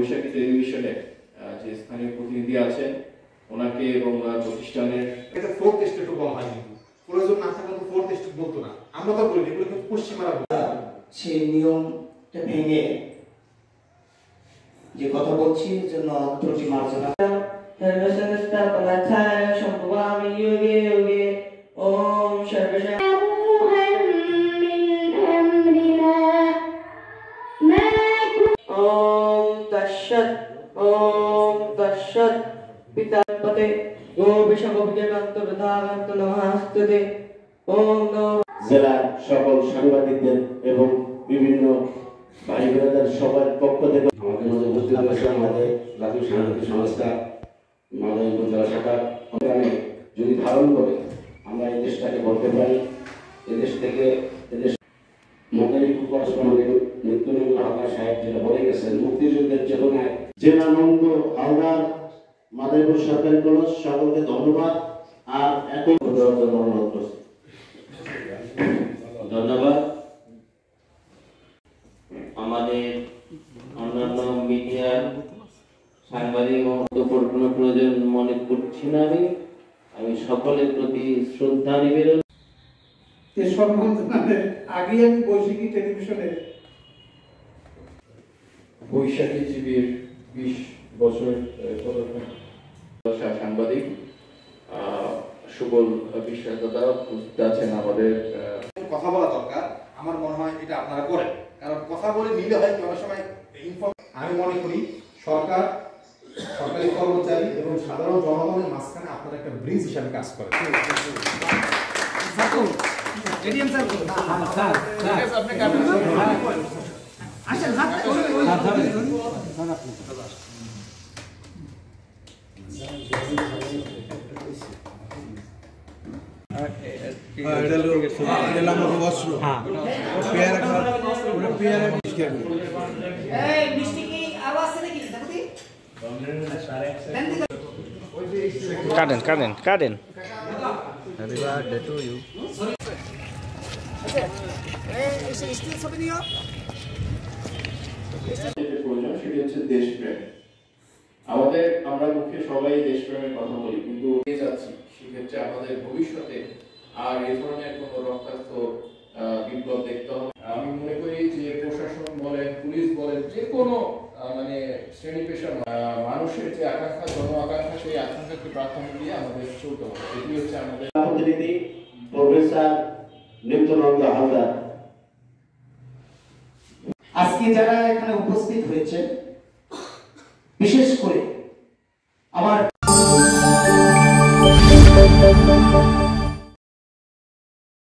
বৈশাখী টেলিভিশনে যে স্থানীয় প্রতিনিধি আছেন ওনাকে এবং প্রতিষ্ঠানের এটা ফোর্থ স্টেট বলা হয়, কিন্তু প্রয়োজন না থাকলে তো ফোর্থ স্টেট বলতো না। আমরা তো বলি এগুলো কিন্তু পশ্চিমারা সেই নিয়মটা ভেঙে যে কথা বলছি জন্য ত্রুটি মার্জনা ওম সর্বশা ओम तत्सत् पितापते गो विषगोविदेकान्तर्धाकान्त नमस्ते ओम नमो জেলার সকল সাংবাদিকদের এবং বিভিন্ন ভাই বোনেদের সবার পক্ষ থেকে আমাদের মধ্যে উপস্থিত হয়েছে আমাদের জাতীয় সাংবাদিক সংস্থা মালদা উপজেলা শাখা যদি ধারণ করে আমরা এই দেশটাকে বলতে পারি এদেশ থেকে এদেশ মন্ত্রী করসপন্ডেন্ট নিত্যনন্দ হালদার সাহেব যেটা বলে গেছেন মুক্তিযুদ্ধের চেতনায় জেলানন্দ হালদার মাদারীপুর সরকারি কলেজ সকলকে ধন্যবাদ আর এখন দেওয়ার জন্য অনুরোধ করছি। ধন্যবাদ। আমাদের অন্যান্য মিডিয়ার সাংবাদিক কোনো প্রয়োজন মনে করছি না। আমি সকলের প্রতি শ্রদ্ধা নিবেদন আগে আমি বৈশাখী টেলিভিশনের বৈশাখী টিভির 20 বছর সাংবাদিক সুবল বিশ্বাস দাদা উপস্থিত আছেন। আমাদের কথা বলা দরকার, আমার মনে হয় এটা আপনারা করেন, কারণ কথা বলে নিলে হয় কি অনেক সময় আমি মনে করি সরকার, সরকারি কর্মচারী এবং সাধারণ জনগণের মাঝখানে আপনারা একটা ব্রিজ হিসাবে কাজ করেন। কাটেন সেটি হচ্ছে দেশপ্রেম। আমাদের আমরা মুখে সবাই দেশপ্রেমের কথা বলি, কিন্তু যাচ্ছি সেক্ষেত্রে আমাদের ভবিষ্যতে আর এই ধরনের কোনো রক্তাক্ত বিপ্লব দেখতে হবে। আমি মনে করি যে প্রশাসন বলেন, পুলিশ বলেন, যে কোনো মানে শ্রেণী পেশার মানুষের যে আকাঙ্ক্ষা, জন আকাঙ্ক্ষা, সেই আকাঙ্ক্ষাকে প্রাধান্য দিয়ে আমাদের চলতে হবে। এটি হচ্ছে আমাদের প্রতিনিধি প্রফেসর নিত্যনন্দ হালদার। আজকে যারা এখানে উপস্থিত হয়েছে বিশেষ করে